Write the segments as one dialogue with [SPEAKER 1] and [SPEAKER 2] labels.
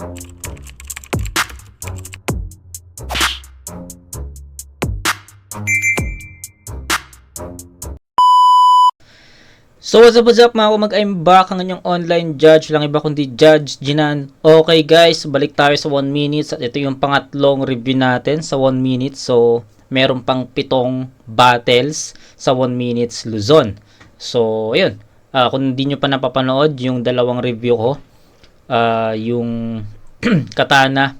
[SPEAKER 1] So what's up mga kumag, I'm back ang inyong online judge, lang iba kundi Judge Jinan. Okay guys, balik tayo sa 1 minutes at ito yung pangatlong review natin sa 1 minute. So meron pang 7 battles sa 1 minutes Luzon. So ayun, kung hindi nyo pa napapanood yung dalawang review ko, yung Katana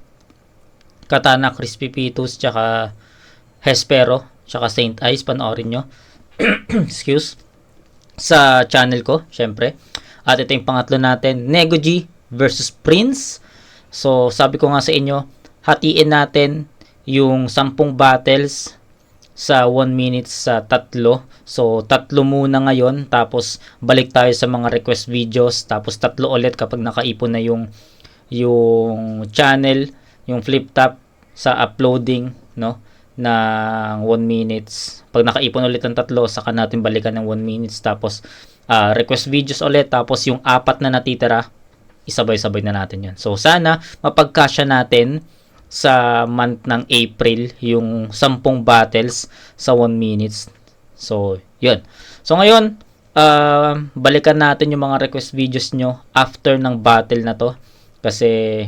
[SPEAKER 1] Crispy Pitos tsaka Hespero tsaka Saint Ice, panoorin nyo. Excuse, sa channel ko, syempre. At ito yung pangatlo natin, Nego G versus Prince. So, sabi ko nga sa inyo, hatiin natin yung 10 battles sa 1 minute sa 3. So, 3 muna ngayon, tapos balik tayo sa mga request videos, tapos 3 ulit kapag nakaipon na yung channel, yung flip top sa uploading, no? Ng 1 minutes. Pag nakaipon ulit ng 3, saka natin balikan ng 1 minutes. Tapos, request videos ulit. Tapos, yung 4 na natitira, isabay-sabay na natin yan. So, sana mapagkasya natin sa month ng April yung 10 battles sa 1 minutes. So, yun. So, ngayon, balikan natin yung mga request videos nyo after ng battle na to. Kasi,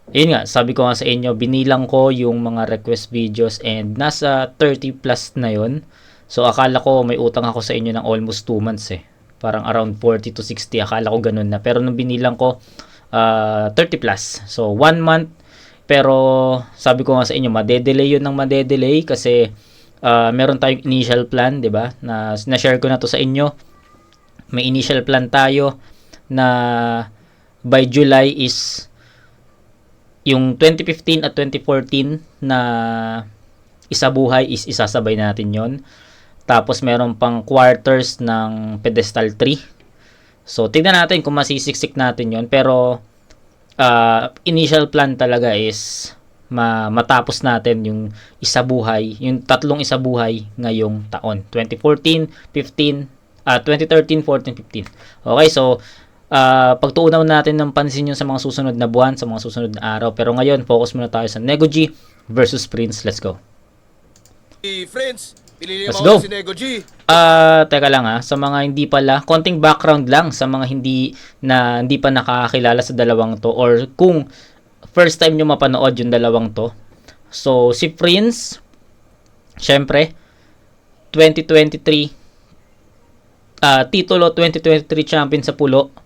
[SPEAKER 1] yun nga, sabi ko nga sa inyo, binilang ko yung mga request videos and nasa 30 plus na yun. So, akala ko may utang ako sa inyo ng almost 2 months eh. Parang around 40 to 60, akala ko ganun na. Pero nung binilang ko, 30 plus. So, 1 month. Pero, sabi ko nga sa inyo, madedelay yun ng madedelay kasi meron tayong initial plan, di ba? Na-share ko na to sa inyo. May initial plan tayo na by July is yung 2015 at 2014 na isa buhay is isasabay natin yon. Tapos meron pang quarters ng pedestal 3. So tignan natin kung masisiksik natin yon. Pero initial plan talaga is matapos natin yung isa buhay, yung 3 isa buhay ngayong taon. 2014, 15, 2013, 14, 15. Okay, so pagtuunaw natin ng pansin yun sa mga susunod na buwan, sa mga susunod na araw. Pero ngayon, focus muna tayo sa Nego G versus Prince. Let's go.
[SPEAKER 2] Friends, pinili
[SPEAKER 1] Let's
[SPEAKER 2] mo
[SPEAKER 1] go.
[SPEAKER 2] si Nego G.
[SPEAKER 1] Teka lang sa mga hindi pala, konting background lang sa mga hindi pa nakakilala sa dalawang to, or kung first time nyo mapanood yung dalawang to. So, si Prince, syempre, 2023, titulo 2023 champion sa pulo.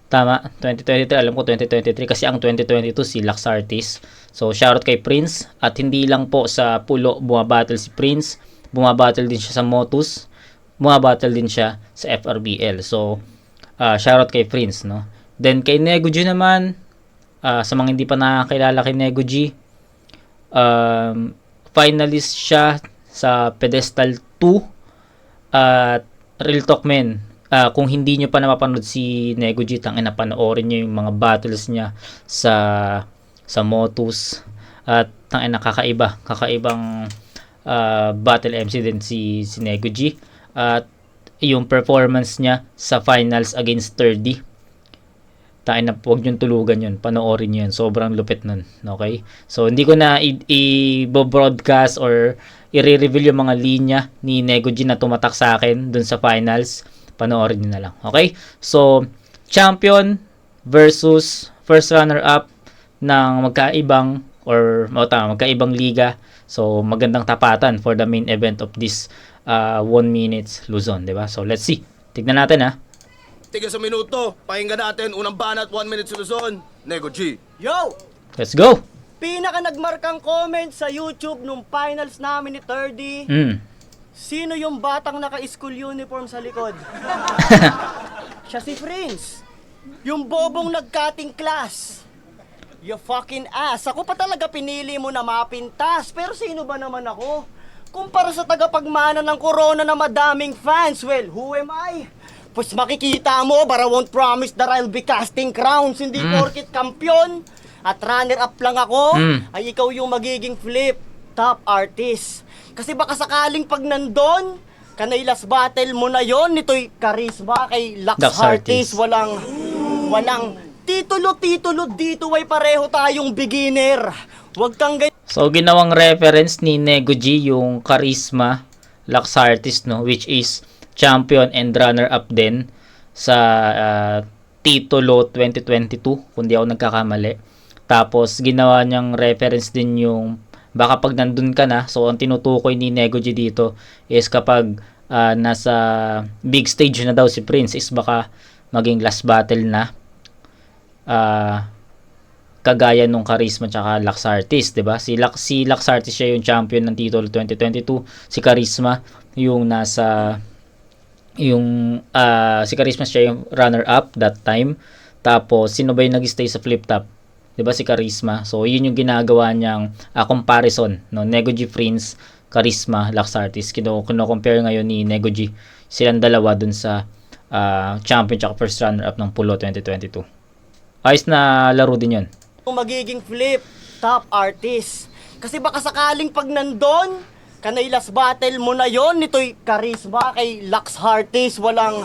[SPEAKER 1] Tama, 2023, alam ko 2023 kasi ang 2022 si Lux Artist. So, shoutout kay Prince. At hindi lang po sa pulo bumabattle si Prince, bumabattle din siya sa Motus, bumabattle din siya sa FRBL. So, shoutout kay Prince, no? Then, kay Nego G naman, sa mga hindi pa nakakilala kay Nego G, finalist siya sa Pedestal 2 at Real Talk Men. Kung hindi nyo pa napapanood si Nego G, tangina, panoorin nyo yung mga battles niya sa Motus. At tangina, kakaibang battle MC din si Nego G. At yung performance niya sa finals against 30, tangina, huwag nyo tulugan yun, panoorin nyo yun, sobrang lupit nun. Okay, so hindi ko na i-broadcast or i-reveal yung mga linya ni Nego G na tumatak sa akin dun sa finals. Panoorin nyo na lang. Okay? So, champion versus first runner-up ng magkaibang liga. So, magandang tapatan for the main event of this 1 minutes Luzon. Diba? So, let's see. Tignan natin ha.
[SPEAKER 2] Tiga sa minuto, pakinggan natin unang banat 1 minute sa Luzon. Nego G.
[SPEAKER 3] Yo!
[SPEAKER 1] Let's go!
[SPEAKER 3] Pinaka nagmarkang comment sa YouTube nung finals namin ni 30. Sino yung batang naka-school uniform sa likod? Siya si Prince. Yung bobong nag-cutting class. You fucking ass. Ako pa talaga pinili mo na mapintas. Pero sino ba naman ako? Kumpara sa tagapagmana ng corona na madaming fans, well, who am I? Pues makikita mo, but I won't promise that I'll be casting crowns. Hindi porkit kampiyon at runner-up lang ako, ay ikaw yung magiging flip top artist. Kasi baka sakaling pag nandun, kanay last battle mo na yon, nito'y charisma kay Lux Artist. Walang Titulo dito ay pareho tayong beginner. Huwag kang ganyan.
[SPEAKER 1] So, ginawang reference ni Nego G yung Charisma Lux Artist, no? Which is champion and runner-up din sa Titulo 2022, kung di ako nagkakamali. Tapos, ginawa niyang reference din yung baka pag nandun ka na, so ang tinutukoy ni Nego G dito is kapag nasa big stage na daw si Prince is baka maging last battle na. Kagaya nung Charisma tsaka Lux Artist, 'di ba? Si Lux Artist siya yung champion ng Titulo 2022, si Charisma yung si Charisma siya yung runner up that time. Tapos sino ba yung nag-stay sa flip top? 'Di ba si Charisma? So yun yung ginagawa niyang comparison, no? Nego G Prince, Charisma, Lux Artist. Kino-compare ngayon ni Nego G silang dalawa dun sa champion tsaka first runner up ng Pulo 2022. Ayos na laro din yun.
[SPEAKER 3] Magiging flip top artist. Kasi baka sakaling pag nandun, kanay last battle mo na yon nito'y Charisma kay Lux Artist. Walang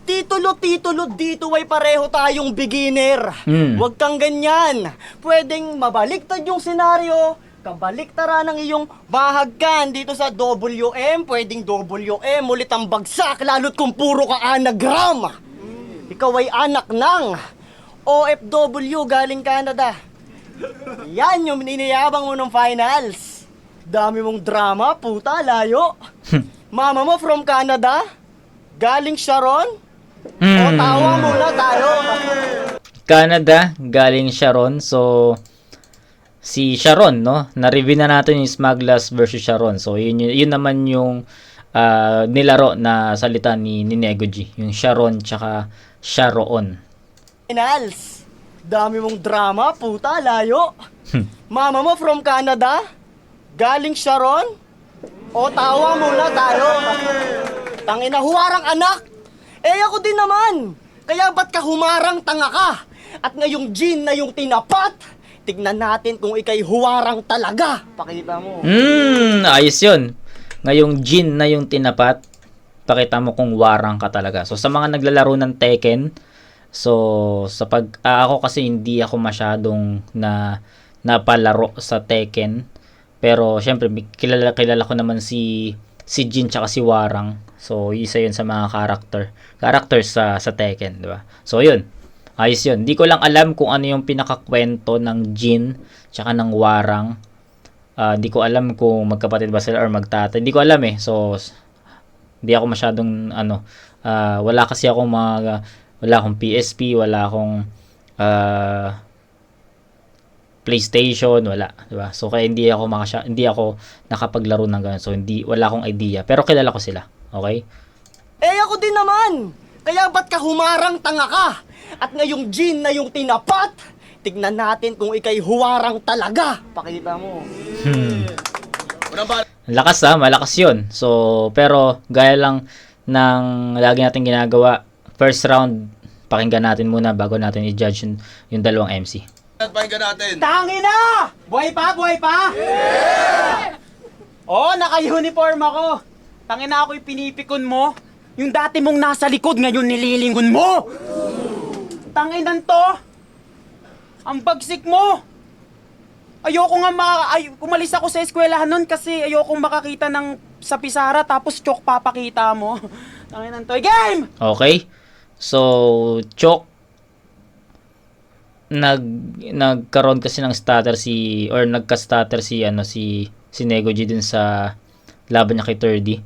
[SPEAKER 3] titulo dito ay pareho tayong beginner. Huwag kang ganyan. Pwedeng mabaliktad yung senaryo, kabaliktaran ng iyong bahagkan dito sa WM. Pwedeng WM ulit ang bagsak, lalo't kung puro ka anagram. Ikaw ay anak ng OFW galing Canada. Yan yung niniyabang mo ng finals. Dami mong drama, puta, layo. Mama mo from Canada? Galing Sharon? O tawa muna tayo.
[SPEAKER 1] Canada, galing Sharon. So, si Sharon, no? Na-review na natin yung Smaglas versus Sharon. So, yun naman yung nilaro na salita ni Nego G. Yung Sharon tsaka Sharon.
[SPEAKER 3] Finals. Dami mong drama, puta, layo. Mama mo from Canada? Galing Sharon? O tawa muna tayo. Tangina, huwarang anak. Ako din naman. Kaya ba't ka humarang tanga ka? At ngayong gin na yung tinapat, tignan natin kung ikay huwarang talaga. Pakita mo.
[SPEAKER 1] Ayos yun. Ngayong gin na yung tinapat, pakita mo kung warang ka talaga. So, sa mga naglalaro ng Tekken, so, ako kasi hindi ako masyadong napalaro sa Tekken. Pero, syempre, kilala ko naman si Jin tsaka si Warang. So, isa yun sa mga characters sa Tekken, di ba? So, yun. Ayos yun. Hindi ko lang alam kung ano yung pinakakwento ng Jin tsaka ng Warang. Hindi ko alam kung magkapatid ba sila or magtatay. Hindi ko alam eh. So, hindi ako masyadong, wala kasi akong wala akong PSP, wala akong PlayStation, wala, 'di ba? So kaya hindi ako nakapaglaro ng ganun. So wala akong idea, pero kilala ko sila. Okay?
[SPEAKER 3] Ako din naman. Kaya ba't ka humarang tanga ka? At ngayong gin na yung tinapat, tignan natin kung ikay huwarang talaga. Pakita mo.
[SPEAKER 2] Unang banat.
[SPEAKER 1] Lakas malakas 'yun. So pero gaya lang ng lagi natin ginagawa, first round pakinggan natin muna bago natin i-judge yung dalawang MC.
[SPEAKER 2] Pakinggan natin.
[SPEAKER 3] Tangina! Buhay pa? Yeah! Naka-uniform ako. Tangina ako yung pinipikon mo. Yung dati mong nasa likod, ngayon nililingon mo. Tanginan to. Ang bagsik mo. Ayoko nga umalis ako sa eskwelahan nun kasi ayokong makakita sa pisara tapos chok papakita mo. Tanginan to. Game!
[SPEAKER 1] Okay? So, Chok, nagkaroon kasi ng nagka-stutter si Nego G din sa laban niya kay 30.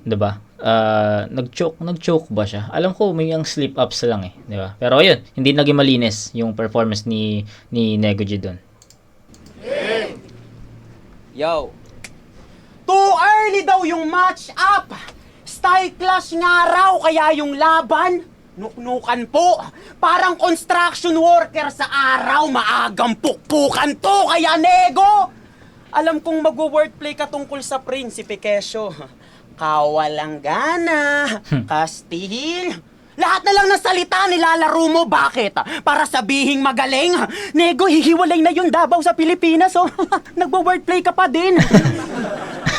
[SPEAKER 1] 'Di ba? Nag-choke ba siya? Alam ko may yung slip ups lang eh, 'di ba? Pero ayun, hindi naging malinis yung performance ni Nego G doon.
[SPEAKER 3] Yo. Too early daw yung match up. Style clash nga raw, kaya yung laban, nuknukan po. Parang construction worker sa araw, maagang pukpukan to, kaya Nego! Alam kong magwo-wordplay ka tungkol sa prinsipe Kesyo. Kawalang gana, kastil. Lahat na lang ng salita nilalaro mo, bakit? Para sabihing magaling. Nego, hihiwalay na yung Davao sa Pilipinas, oh. Nagwo-wordplay ka pa din.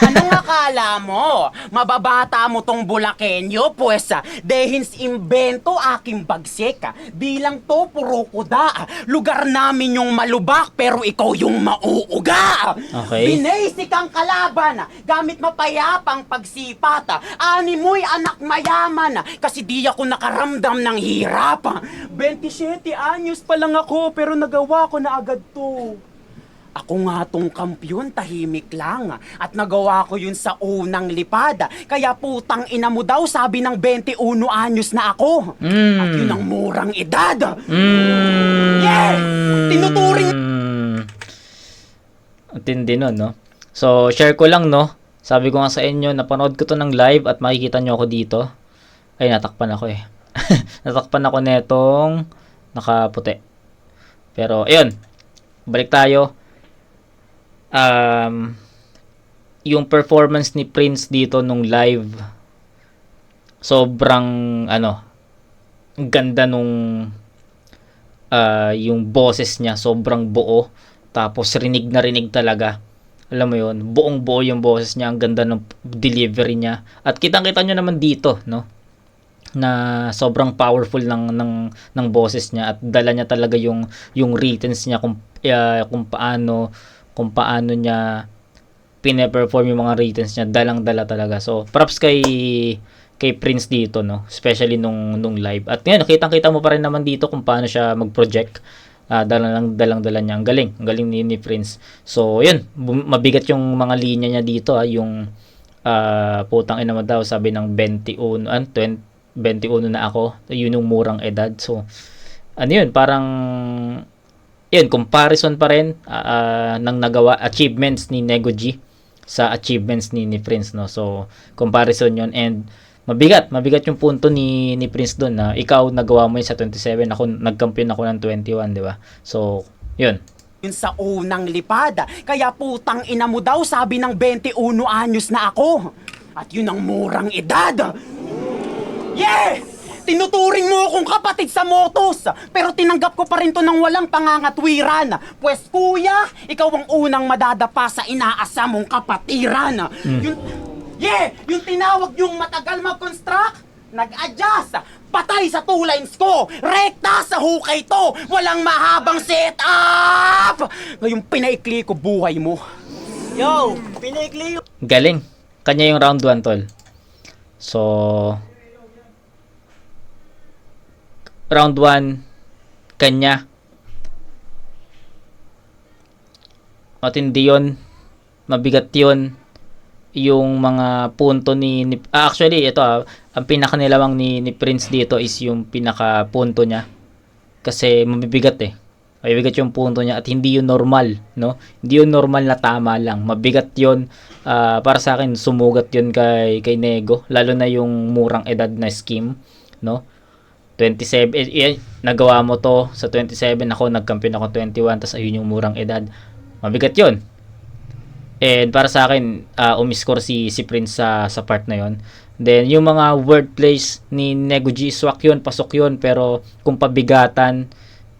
[SPEAKER 4] Anong akala mo? Mababata mo tong Bulakenyo? Pues, dehins imbento aking bagsik. Bilang to puro kuda. Lugar namin yung malubak, pero ikaw yung mauuga.
[SPEAKER 1] Okay.
[SPEAKER 4] Binasik ang kalaban, gamit mapayapang pagsipat. Ani mo'y anak mayaman, kasi di ako nakaramdam ng hirap. 27 anyos pa lang ako, pero nagawa ko na agad to. Ako nga tong kampyon, tahimik lang. At nagawa ko yun sa unang lipad. Kaya putang ina mo daw, sabi ng 21 anyos na ako. At yun ang murang edad. Yes! Tinuturing...
[SPEAKER 1] Ang tindi nun, no? So, share ko lang, no? Sabi ko nga sa inyo, napanood ko to ng live at makikita nyo ako dito. Ay, natakpan ako eh. Natakpan ako netong nakaputi. Pero, ayun. Balik tayo. Yung performance ni Prince dito nung live, sobrang ang ganda nung yung boses niya, sobrang buo, tapos rinig na rinig talaga, alam mo yun, buong buo yung boses niya, ang ganda ng delivery niya, at kitang-kita nyo naman dito, no, na sobrang powerful ng boses niya, at dala niya talaga yung rhythms niya, kung paano niya pine-perform yung mga rhythms niya, dalang-dala talaga. So, props kay Prince dito, no? Especially nung live. At ngayon, nakitang-kita mo pa rin naman dito kung paano siya mag-project. Dalang-dala niya. Ang galing ni Prince. So, yun. Mabigat yung mga linya niya dito, yung putang ina mo daw, sabi ng 21 na ako. Yun yung murang edad. So, ano yun, parang yun, comparison pa rin ng nagawa achievements ni Nego G sa achievements ni Prince, no. So comparison yun, and mabigat yung punto ni Prince doon, na ikaw nagawa mo yun sa 27, ako nagkampiyon ako ng 21, di ba? So yun,
[SPEAKER 4] yun sa unang lipad. Kaya putang ina mo daw, sabi ng 21 anyos na ako. At yun ang murang edad. Yeah! Tinuturing mo akong kapatid sa motos, pero tinanggap ko pa rin to ng walang pangangatwiran. Pues kuya, ikaw ang unang madadapa sa inaasa mong kapatiran. Yung tinawag yung matagal mag-construct, nag-adjust, patay sa 2 lines ko, rekta sa hukay to, walang mahabang setup. Ngayong pinaikli ko buhay mo.
[SPEAKER 3] Yo, pinaikli yung...
[SPEAKER 1] galing. Kanya yung round 1, tol. So round 1 kanya. Matindi yun, mabigat yun. Yung mga punto actually ito, ang pinakanilawang ni Prince dito is yung pinaka punto niya, kasi mabibigat mabibigat yung punto niya, at hindi yun normal, no? Hindi yun normal na tama lang, mabigat yun. Para sa akin, sumugat yun kay Nego, lalo na yung murang edad na scheme, no? 27, nagawa mo to sa 27, ako nagkampiyon ako 21, tas ayun yung murang edad, mabigat yun. And para sa akin, umiscore si Prince sa part na yon. Then yung mga wordplays ni Nego G, swak yun, pasok yun, pero kung pabigatan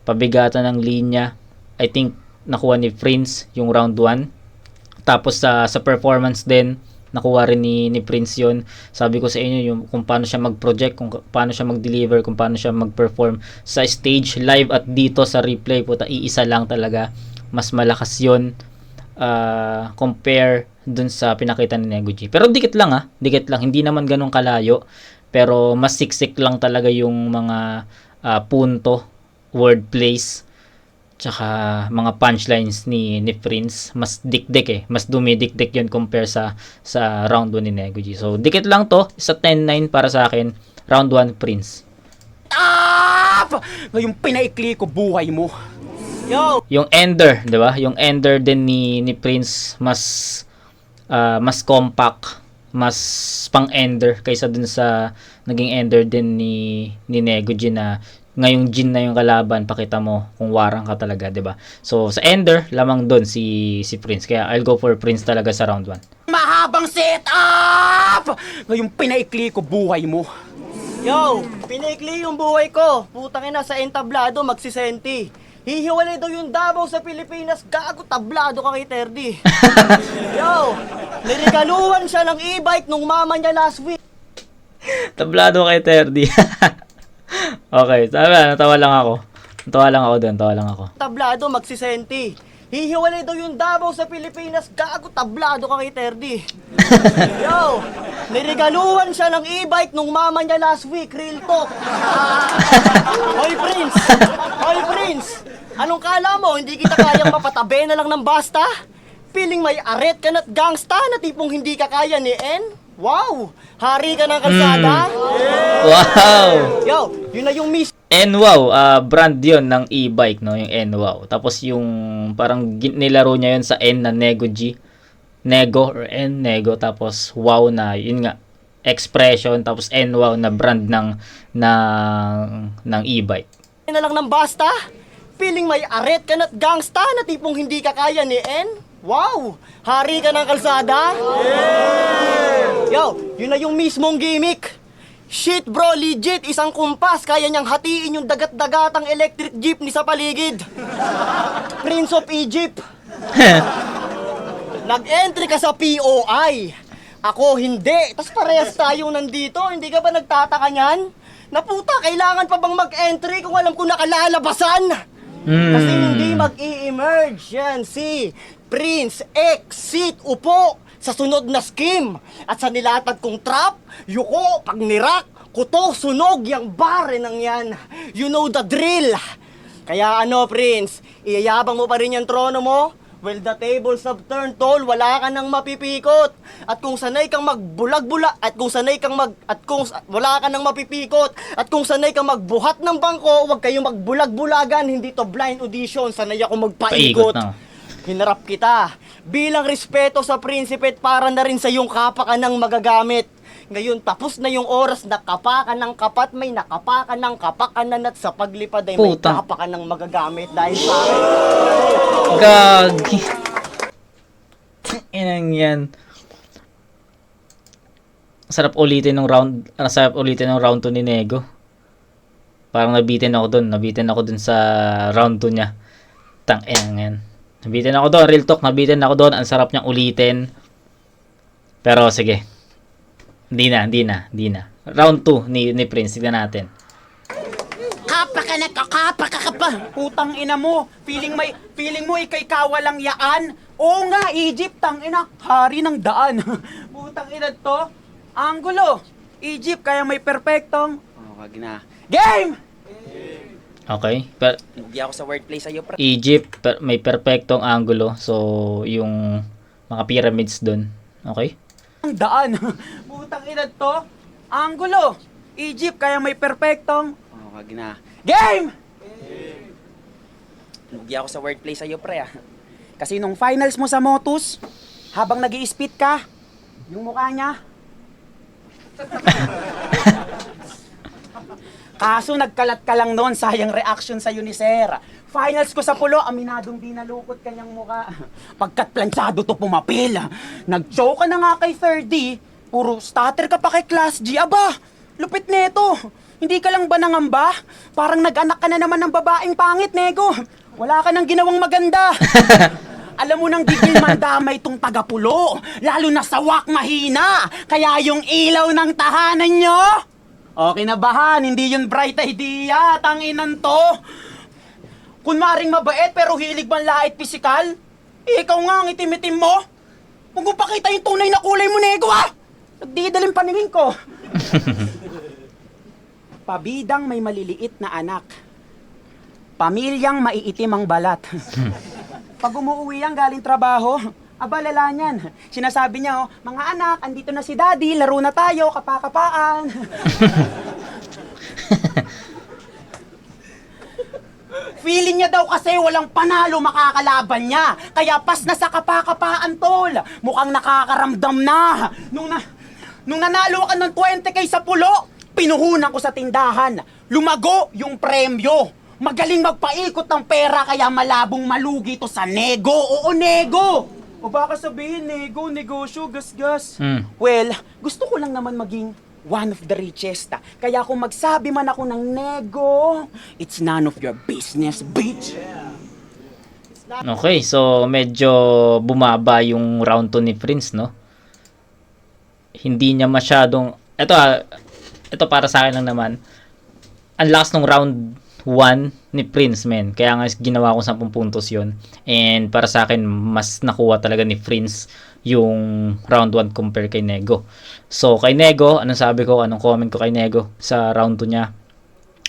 [SPEAKER 1] ng linya, I think nakuha ni Prince yung round 1. Tapos sa performance din, nakuha rin ni Prince yun. Sabi ko sa inyo, yung kung paano siya mag-project, kung paano siya mag-deliver, kung paano siya mag-perform sa stage, live, at dito sa replay, puta, iisa lang talaga. Mas malakas yun compare dun sa pinakita ni Nego G. Pero dikit lang, hindi naman ganun kalayo, pero mas siksik lang talaga yung mga punto, wordplays, tsaka mga punchlines ni Prince. Mas dikdik mas dumidikdik yun compare sa round 1 ni Nego G. So dikit lang to, isa 10-9 para sa akin. Round 1 Prince.
[SPEAKER 4] Ngayong pinaikli ko buhay mo.
[SPEAKER 3] Yo!
[SPEAKER 1] Yung ender, 'di ba? Yung ender din ni Prince mas compact, mas pang-ender kaysa dun sa naging ender din ni Nego G, na ngayong Jin na yung kalaban, pakita mo kung warang ka talaga, 'di ba? So sa ender lamang doon si Prince. Kaya I'll go for Prince talaga sa round 1.
[SPEAKER 4] Mahabang setup! Ngayong pinaikli ko buhay mo.
[SPEAKER 3] Yo, pinaikli yung buhay ko. Putang ina, sa entablado magsisenti. Hihiwalay daw yung Davao sa Pilipinas. Gago, tablado ka kay Terdy. Yo, nirigaluhan siya ng e-bike nung mama niya last week.
[SPEAKER 1] Tablado kay Terdy. Okay, natawa lang ako. Natawa lang ako doon, tawa lang ako.
[SPEAKER 3] Tablado, magsisenti. Hihiwalay daw yung Davao sa Pilipinas. Gago, tablado ka kay Terdy. Yo, nirigaluhan siya ng e-bike nung mama niya last week. Real talk. Hoy, Prince! Hoy, Prince! Anong kala mo? Hindi kita kayang mapatabi na lang ng basta? Piling may aret ka na't gangsta na tipong hindi ka kaya ni N? Wow! Hari ka ng kalsada?
[SPEAKER 1] Wow!
[SPEAKER 3] Yo, yun na yung miss.
[SPEAKER 1] NWOW, brand yon ng e-bike, no? Yung NWOW. Tapos yung parang nilaro niya yun sa N na Nego G. Nego or N, Nego. Tapos WOW na, yun nga, expression. Tapos NWOW na brand ng e-bike.
[SPEAKER 3] Na lang ng basta? Piling may aret ka na't gangsta na tipong hindi ka kaya ni N? Wow! Hari ka ng kalsada? Yo, yun na yung mismong gimmick. Shit bro, legit, isang kumpas, kaya niyang hatiin yung dagat-dagatang electric jeepney sa paligid. Prince of Egypt. Nag-entry ka sa POI. Ako hindi. Tas parehas tayong nandito, hindi ka ba nagtataka niyan? Naputa, kailangan pa bang mag-entry kung alam ko nakalalabasan? Kasi hindi mag-i-emerge yan si Prince, exit, upo sa sunod na scheme. At sa nilatag kong trap, yuko, pag nirak, kuto, sunog, yang bare ng yan. You know the drill. Kaya ano, Prince, iyayabang mo pa rin yung trono mo? Well, the tables have turned, tol. Wala ka nang mapipikot. At kung sanay kang magbulag-bulag, wala ka nang mapipikot. At kung sanay kang magbuhat ng bangko, huwag kayong magbulag-bulagan. Hindi to blind audition. Sanay ako magpaikot.
[SPEAKER 1] Paikot na.
[SPEAKER 3] Hinarap kita. Bilang respeto sa prinsipe at para na rin sa iyong kapakanang magagamit. Ngayon, tapos na yung oras na kapakan ng kapat, may nakapakan ng kapakanan at sa paglipad ay may
[SPEAKER 1] Puta.
[SPEAKER 3] kapakan ng magagamit dahil sa akin.
[SPEAKER 1] Gagi. Inang yan. Sarap ulitin ng round 2 ni Nego. Parang nabitin ako dun sa round 2 niya. Inang yan. Nabitin ako doon, real talk, nabitin ako doon. Ang sarap niyang ulitin. Pero sige. Hindi na. Round 2 ni Prince, tignan natin.
[SPEAKER 4] Kapa ka pa. Putang ina mo. Feeling mo ikay kawalang yaan. Oo nga, Egypt, tang ina. Hari ng daan. Putang ina to. Angulo. Egypt, kaya may perfectong. Oh, wag na. Game!
[SPEAKER 1] Okay.
[SPEAKER 4] Hindi ako sa wordplay sa'yo, pre.
[SPEAKER 1] Egypt, may perfectong angulo. So, yung mga pyramids doon. Okay?
[SPEAKER 4] Ang daan. Putang ina to. Angulo. Egypt, kaya may perfectong. Oh, wag na. Game! Hindi ako sa wordplay sa'yo, pre. Kasi nung finals mo sa Motus, habang nag-i-spit ka, yung mukha niya. Kaso nagkalat ka lang noon, sayang reaction sa ni Sir. Finals ko sa pulo, aminadong di nalukot kanyang mukha. Pagkat planchado to pumapil. Nag-choke ka na nga kay 3D, puro stutter ka pa kay Class G. Aba, lupit neto. Hindi ka lang ba nangamba? Parang nag-anak ka na naman ng babaeng pangit, Nego. Wala ka nang ginawang maganda. Alam mo nang gigil mandamay tong tagapulo. Lalo na sa wak mahina. Kaya yung ilaw ng tahanan nyo. Okay na bahan, hindi yun bright idea. Tanginan to. Kunwaring mabait pero hilig manlait pisikal. Ikaw nga ang itim-itim mo. Huwag mo pakita yung tunay na kulay mo, Nego, ha? Nagdidalim paningin ko. Pabidang may maliliit na anak. Pamilyang maiitim ang balat. Pag umuwi yan galing trabaho, abalala niyan. Sinasabi niya, mga anak, andito na si Daddy, laro na tayo, kapakapaan. Feeling niya daw kasi walang panalo makakalaban niya. Kaya pas na sa kapakapaan, tol. Mukhang nakakaramdam na. Nung nanalo ka ng 20k sa pulo, pinuhunan ko sa tindahan. Lumago yung premyo. Magaling magpaikot ng pera kaya malabong malugi to sa Nego. Oo, Nego! O baka sabihin, Nego, negosyo, gasgas. Well, gusto ko lang naman maging one of the richest. Kaya kung magsabi man ako ng Nego, it's none of your business, bitch.
[SPEAKER 1] Okay, so medyo bumaba yung round 2 ni Prince, no? Hindi niya masyadong ito para sa akin lang naman. Ang lakas ng round 1 ni Prince, men. Kaya nga ginawa ko 10 puntos 'yon. And para sa akin, mas nakuha talaga ni Prince yung round 1 compare kay Nego. So, kay Nego, anong sabi ko, anong comment ko kay Nego sa round 2 niya?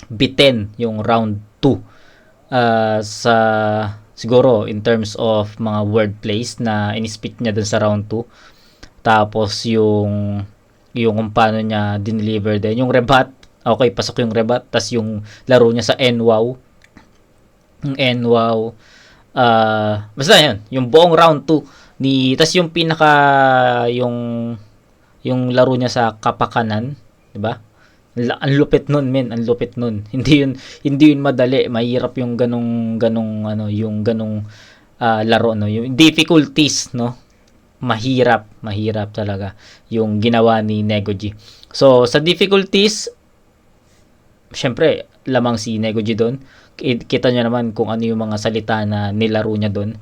[SPEAKER 1] Biten yung round 2. Sa siguro in terms of mga word plays na inispit niya dun sa round 2. Tapos yung kung paano niya dineliver din. Yung rebat, okay, pasok yung rebat. Tapos yung laro niya sa NWOW. Yung NWOW. Basta yun. Yung buong round 2. Tapos yung pinaka, yung laro niya sa kapakanan. Diba? Ang lupit nun, men. Ang lupit nun. Hindi yun madali. Mahirap yung ganong laro, no. Yung difficulties, no. Mahirap talaga yung ginawa ni Negoji. So, sa difficulties, syempre, lamang si Negoji doon. Kita nyo naman kung ano yung mga salita na nilaro niya doon.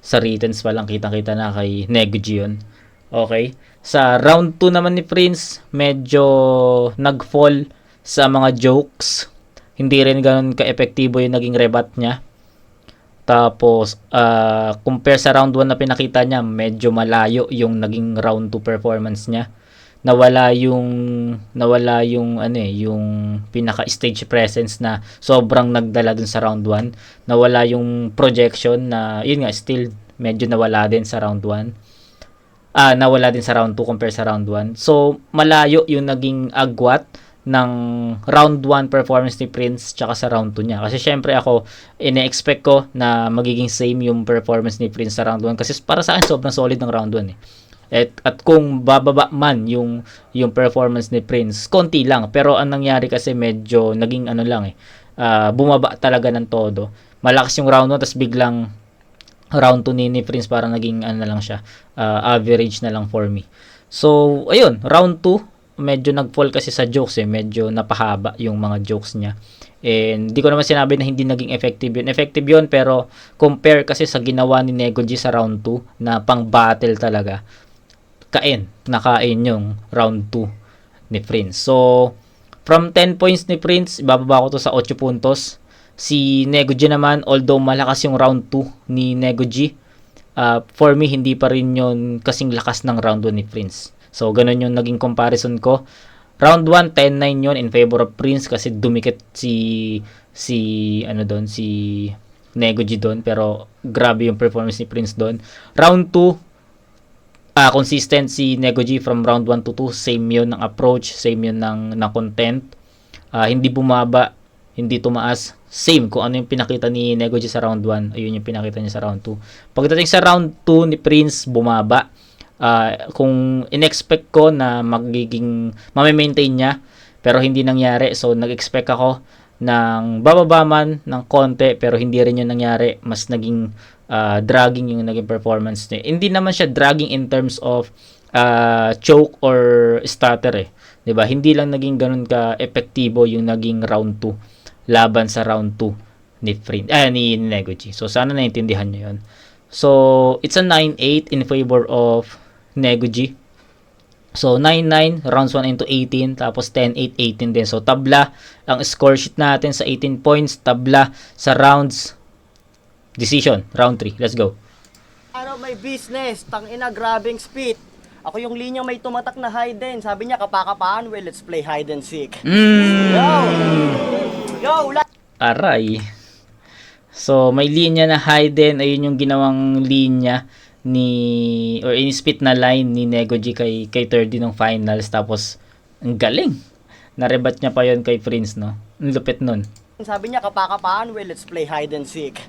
[SPEAKER 1] Sa writtens pa lang, kitang-kita na kay Negoji yun. Okay? Sa round 2 naman ni Prince, medyo nag-fall sa mga jokes. Hindi rin ganun ka-epektibo yung naging rebat niya. Tapos, compare sa round 1 na pinakita niya, medyo malayo yung naging round 2 performance niya. Nawala yung yung pinaka-stage presence na sobrang nagdala dun sa round 1. Nawala yung projection na, yun nga, still medyo nawala din sa round 1. Nawala din sa round 2 compare sa round 1. So, malayo yung naging agwat ng round 1 performance ni Prince tsaka sa round 2 niya. Kasi syempre ako, ine-expect ko na magiging same yung performance ni Prince sa round 1. Kasi para sa akin, sobrang solid ng round 1 eh. At kung bababa man yung performance ni Prince, konti lang. Pero ang nangyari kasi medyo naging bumaba talaga ng todo. Malakas yung round 1, tapos biglang round 2 ni Prince parang naging lang siya, average na lang for me. So, ayun, round 2, medyo nag-fall kasi sa jokes medyo napahaba yung mga jokes niya. And hindi ko naman sinabi na hindi naging effective yun. Effective yun, pero compare kasi sa ginawa ni Negoji sa round 2 na pang battle talaga. Nakain yung round 2 ni Prince. So, from 10 points ni Prince, ibababa ko to sa 8 puntos. Si Negoji naman, although malakas yung round 2 ni Negoji, for me, hindi pa rin yun kasing lakas ng round 1 ni Prince. So, ganun yung naging comparison ko. Round 1, 10-9 yun in favor of Prince kasi dumikit si Negoji doon. Pero, grabe yung performance ni Prince doon. Round 2, consistent si Negoji from round 1 to 2. Same yun ng approach, same yun ng content. Hindi bumaba, hindi tumaas. Same kung ano yung pinakita ni Negoji sa round 1. Ayun yung pinakita niya sa round 2. Pagdating sa round 2 ni Prince, bumaba. Kung in-expect ko na mame-maintain niya, pero hindi nangyari. So, nag-expect ako ng bababa man ng konti, pero hindi rin yun nangyari. Mas naging dragging yung naging performance niya. Hindi naman siya dragging in terms of choke or stutter eh. 'Di ba? Hindi lang naging ganun ka-epektibo yung naging round 2 laban sa round 2 ni Negoji. So, sana naintindihan niyo yun. So, it's a 9-8 in favor of Negoji. So, 9-9, rounds 1 into 18, tapos 10-8, 18 din. So, tabla ang score sheet natin sa 18 points. Tabla sa rounds. Decision, round 3. Let's go.
[SPEAKER 3] Araw may business, tangina grabing spit. Ako yung linya may tumatak na hide din. Sabi niya kapakapaan, well, let's play hide and seek. Yo,
[SPEAKER 1] Aray. So, may linya na hide. Ayun yung ginawang linya or in-spit na line ni Negoji kay 30 ng finals. Tapos, ang galing. Narebat niya pa yon kay Prince, no? Ang lupit nun.
[SPEAKER 3] sabi niya kapakapaan, well, let's play hide and seek.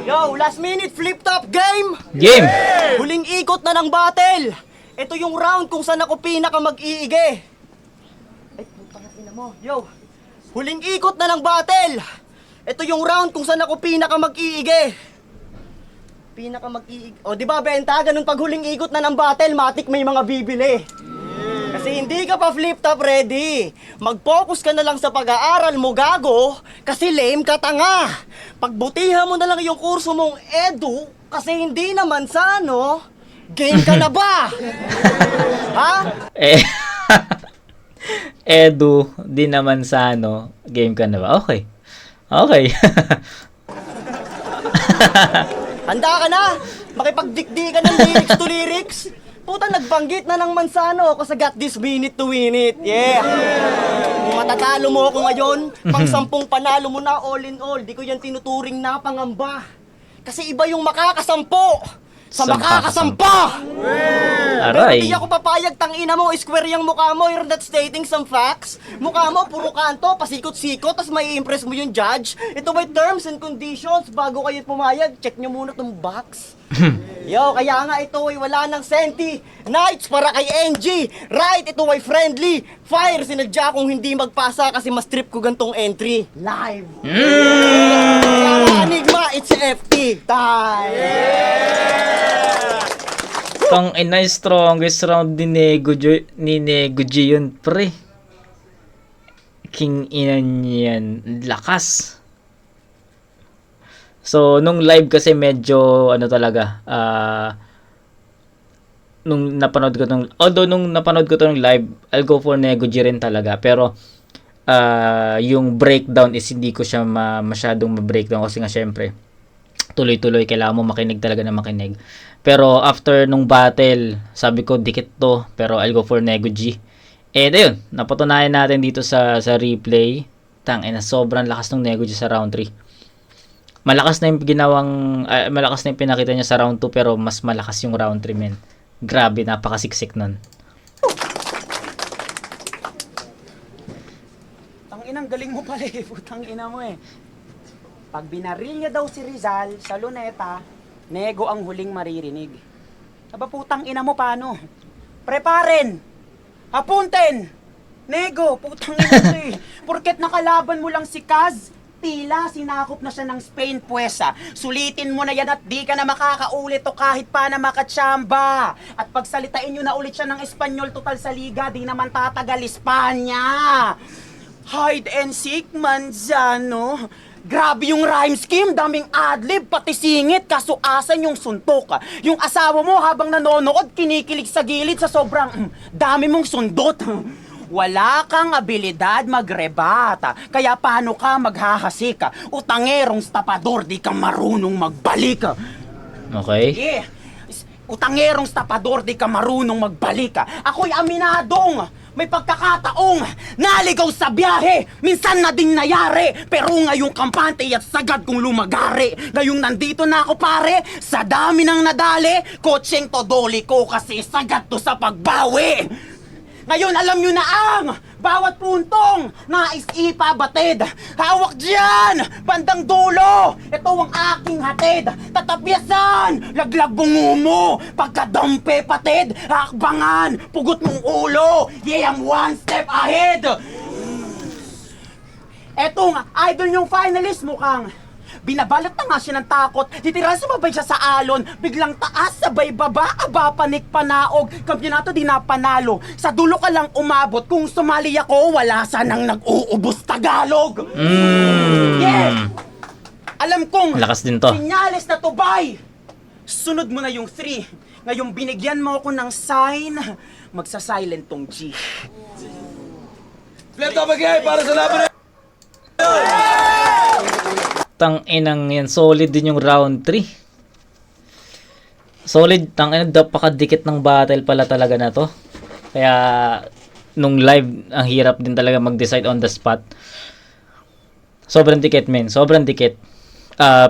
[SPEAKER 3] Yo, last minute flip top game!
[SPEAKER 1] Game!
[SPEAKER 3] Huling ikot na ng battle! Ito yung round kung saan ako pinaka mag-iige. Ay, putang ina mo. Yo, huling ikot na ng battle! Ito yung round kung saan ako pinaka mag-iige. O, di ba, Benta? Ganun pag huling ikot na ng battle, matik may mga bibili. Kasi hindi ka pa flip top ready. Mag-focus ka na lang sa pag-aaral mo, gago, kasi lame ka tanga. Pagbutihan mo na lang yung kurso mong edu, kasi hindi naman sa ano, game ka na ba? Ha?
[SPEAKER 1] Eh, Edu, di naman sa ano, game ka na ba? Okay. Okay.
[SPEAKER 3] Handa ka na? Makipagdikdi ka ng lyrics to lyrics? Puta, nagbanggit na ng Mansano ako sa Got This Minute to Win It. Yeah! Kung matatalo mo ako ngayon, pang 10 panalo mo na all in all, di ko yan tinuturing na pangamba. Kasi iba yung makakasampo sa makakasampa! Pero
[SPEAKER 1] Aray.
[SPEAKER 3] di ako papayag, tangina mo, square yung mukha mo, you're not stating some facts. Mukha mo, puro kanto, pasikot-sikot, tas may impress mo yung judge. Ito may terms and conditions, bago kayo pumayag, check nyo muna tong box. Yo, kaya nga ito ay wala ng senti. Nights para kay NG. Right, ito ay friendly. Fire, sinadya kung hindi magpasa kasi mas trip ko gantong entry. Live. Kaya nga, Enigma, it's FT time.
[SPEAKER 1] Tang ina, strongest round ni Nego G yun, pre. King ina niyan. Lakas. So, nung live kasi medyo, ano talaga, nung napanood ko tong live, I'll go for Nego G rin talaga. Pero, yung breakdown is hindi ko siya masyadong ma-breakdown kasi nga syempre, tuloy-tuloy, kailangan mo makinig talaga na makinig. Pero after nung battle, sabi ko dikit to, pero I'll go for Nego G. And ayun, napatunayan natin dito sa replay. Tangina, sobrang lakas ng Nego G sa round 3. Malakas na yung malakas na yung pinakita niya sa round 2, pero mas malakas yung round 3, men. Grabe, napakasiksik nun.
[SPEAKER 4] Tanginang galing mo pala eh, putang ina mo eh. Pag binaril niya daw si Rizal sa luneta, Nego ang huling maririnig. Aba putang ina mo paano? Preparen! Hapunten! Nego, putang ina mo eh. Porket nakalaban mo lang si Kaz, tila sinakop na siya ng Spain puwesa. Sulitin mo na yan at di ka na makakaulit o kahit pa na makatsamba. At pagsalitain nyo na ulit siya ng Espanyol total sa liga, di naman tatagal Espanya. Hide and seek, Manzano. Grabe yung rhyme scheme, daming adlib, pati singit, kaso asan yung suntok. Yung asawa mo habang nanonood, kinikilig sa gilid sa sobrang dami mong sundot. Wala kang abilidad magrebata, kaya paano ka maghahasik? Utangerong stapador, di ka marunong magbalik.
[SPEAKER 1] Okay?
[SPEAKER 4] Yeah. Utangerong stapador, di ka marunong magbalik. Ako'y aminadong may pagkakataong naligaw sa biyahe, minsan na ding nayari, pero ngayong kampante at sagad kong lumagari. Ngayong nandito na ako pare, sa dami ng nadali, kotseng todoli ko kasi sagad to sa pagbawi. Ngayon alam nyo na ang bawat puntong nais ipabatid. Hawak dyan, bandang dulo, ito ang aking hatid. Tatapyasan, laglag bungo mo, pagkadampe patid. Hakbangan, pugot mong ulo, yeah, I'm one step ahead. Etong idol yung finalist mukhang binabalot na nga siya ng takot. Titira sumabay siya sa alon. Biglang taas, sabay baba, aba panik panaog. Kampyonato di napanalo. Sa dulo ka lang umabot. Kung sumali ako, wala sanang nag-uubos Tagalog. Yeah! Alam kong
[SPEAKER 1] Lakas din to.
[SPEAKER 4] Sinyales na tubay. Sunod mo na yung 3. Ngayong binigyan mo ako ng sign, magsa-silent tong G.
[SPEAKER 2] Flip top again para sa laban na...
[SPEAKER 1] Tang inang yan, solid din yung round 3. Solid, tang inang napakadikit ng battle pala talaga na to. Kaya nung live, ang hirap din talaga mag-decide on the spot. Sobrang dikit, men. Sobrang dikit.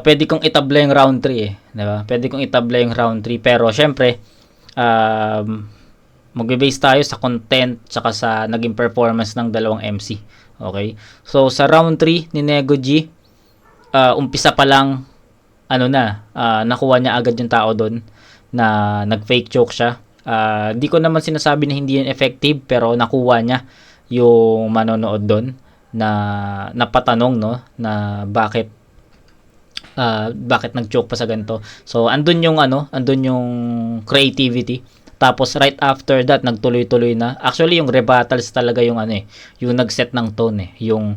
[SPEAKER 1] Pwede kong itabla yung round 3 eh. Diba? Pwede kong itabla yung round 3. Pero syempre, mag-base tayo sa content tsaka sa naging performance ng dalawang MC. Okay? So, sa round 3 ni Nego G, umpisa pa lang, nakuha niya agad yung tao doon na nag-fake choke siya. Di ko naman sinasabi na hindi yun effective, pero nakuha niya yung manonood doon na napatanong, no, na bakit nag-choke pa sa ganito. So, andun yung creativity Tapos right after that, nagtuloy-tuloy na. Actually, yung rebuttals talaga yung ano yung nag-set ng tone Yung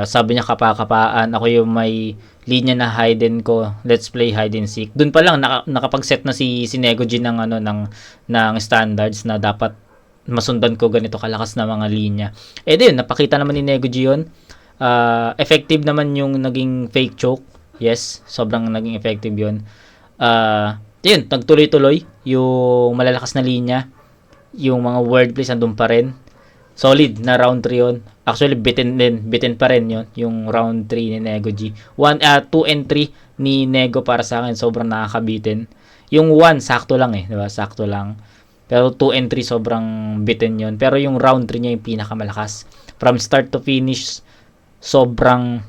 [SPEAKER 1] sabi niya kapakapaan, ako yung may linya na hide ko, let's play hide and seek. Doon pa lang nakapag-set na si Nego G ng ng standards na dapat masundan ko ganito kalakas na mga linya. Din napakita naman ni Nego G yun. Effective naman yung naging fake choke. Yes, sobrang naging effective yun. Yun, nagtuloy-tuloy yung malalakas na linya. Yung mga wordplays andun pa rin. Solid na round 3 yun. Actually, bitin pa rin yun. Yung round 3 ni Nego G. 2 and 3 ni Nego para sa akin, sobrang nakakabitin. Yung 1, sakto lang diba? Sakto lang. Pero 2 and 3, sobrang bitin yun. Pero yung round 3 niya yung pinakamalakas. From start to finish, sobrang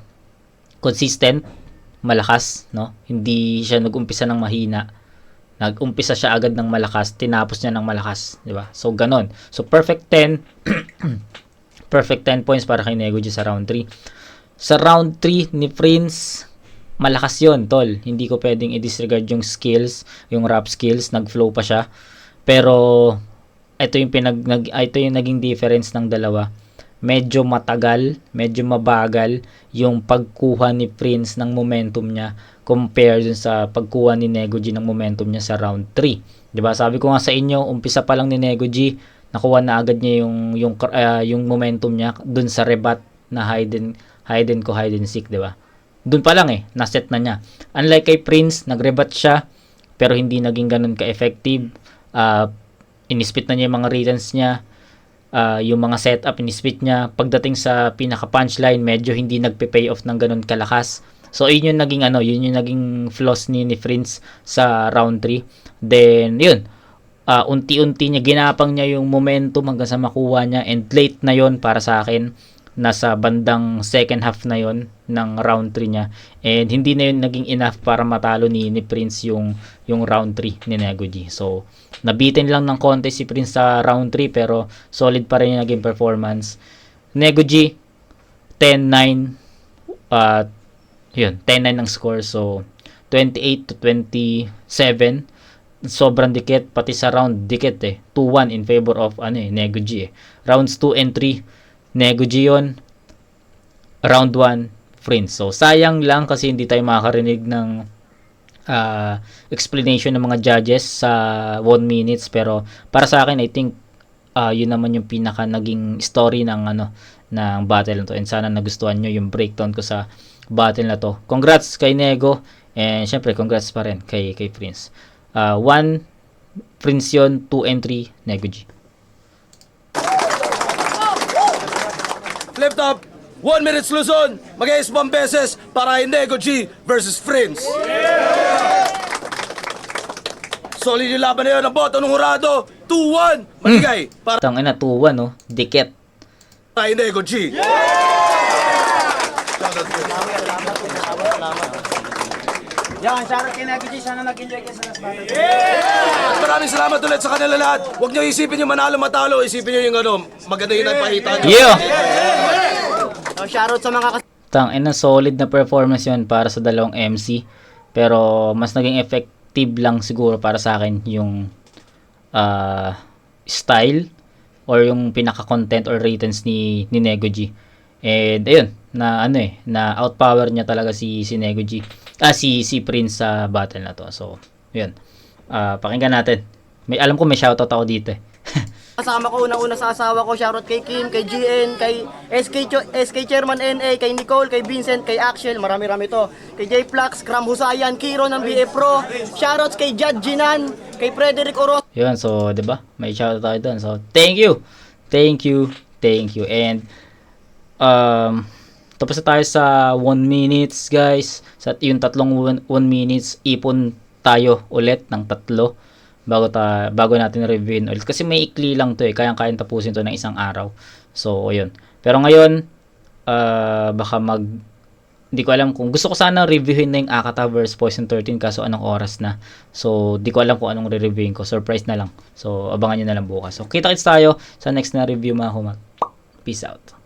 [SPEAKER 1] consistent, malakas, no? Hindi siya nag-umpisa ng mahina. Nag-umpisa siya agad ng malakas, tinapos niya ng malakas, di ba? So ganon. So perfect 10 perfect 10 points para kay Nego G sa round 3. Sa round 3 ni Prince, malakas 'yon, tol. Hindi ko pwedeng i-disregard yung skills, yung rap skills, nag-flow pa siya. Pero ito yung ito yung naging difference ng dalawa. Medyo matagal, medyo mabagal yung pagkuha ni Prince ng momentum niya compare dun sa pagkuha ni Nego G ng momentum niya sa round 3. 'Di ba? Sabi ko nga sa inyo, umpisa pa lang ni Nego G, nakuha na agad niya yung momentum niya dun sa rebat na hide and seek, 'di ba? Dun pa lang na-set na niya. Unlike kay Prince, nagrebat siya pero hindi naging ganun ka-effective. Inispit na niya yung mga returns niya. Yung mga setup, inispit niya. Pagdating sa pinaka-punchline, medyo hindi nagpe-pay off ng ganun kalakas. So, yun yung naging flaws ni Prince sa round 3. Then, yun. Unti-unti niya, ginapang niya yung momentum hanggang sa makuha niya. And late na yun para sa akin. Nasa bandang second half na yun ng round 3 niya. And hindi na yun naging enough para matalo ni Prince yung round 3 ni Nego G. So, nabitin lang ng konti si Prince sa round 3 pero solid pa rin yung naging performance. Nego G, 10-9. Yun, 10-9 ang score. So, 28-27. Sobrang dikit. Pati sa round, dikit 2-1 in favor of Nego G Rounds 2 and 3, Nego G yun. Round 1, Prince. So, sayang lang kasi hindi tayo makakarinig ng explanation ng mga judges sa 1 minutes. Pero, para sa akin, I think, yun naman yung pinaka naging story ng battle na to. And sana nagustuhan nyo yung breakdown ko sa battle na to. Congrats kay Nego. And, syempre, congrats pa rin kay Prince. 1, Prince yun. 2 and 3, Nego G.
[SPEAKER 2] Flip top, 1 minute Luzon. Mag-iisbang beses para kay Nego G versus Prince. Solid yung laban na yun. Ang boto ng hurado, 2-1. Maligay para
[SPEAKER 1] Tangina, 2-1, no? Dikit.
[SPEAKER 2] kay Nego G.
[SPEAKER 4] Yan, shoutout kay Nego G. Sana nag-enjoy kayo sa last battle.
[SPEAKER 2] Maraming salamat ulit sa kanila lahat. Huwag nyo isipin yung manalo matalo. Isipin nyo yung maganda yung nagpahita nyo.
[SPEAKER 1] Yeah!
[SPEAKER 3] So, shoutout sa mga
[SPEAKER 1] Tangina, solid na performance yun para sa dalawang MC. Pero, mas naging effective lang siguro para sa akin yung style or yung pinaka-content or returns ni Nego G. And ayun, na outpower niya talaga si Nego G. Si Prince sa battle na to. So, yun. Pakinggan natin. Alam ko may shoutout ako dito.
[SPEAKER 3] kasama ko unang-una sa asawa ko. Shoutout kay Kim, kay GN, kay SK Chairman NA, kay Nicole, kay Vincent, kay Axel. Marami-rami to. Kay J Plax, Kram Husayan, Kiro ng BA Pro. Shoutouts kay Jad Jinan, kay Frederick Oros.
[SPEAKER 1] Yun, so, 'di ba? May shoutout tayo doon. So, thank you. And tapos na tayo sa 1 minutes, guys. Sa yung tatlong 1 minutes, ipon tayo ulit ng 3 bago natin reviewin ulit. Kasi may ikli lang to kayang-kayang tapusin to ng isang araw. So, ayun. Pero ngayon, hindi ko alam kung gusto ko sana reviewin na yung Akata vs Poison 13 kaso anong oras na. So, di ko alam kung anong re-reviewin ko. Surprise na lang. So, abangan nyo na lang bukas. So, kita-kits tayo sa next na review mga humat. Peace out.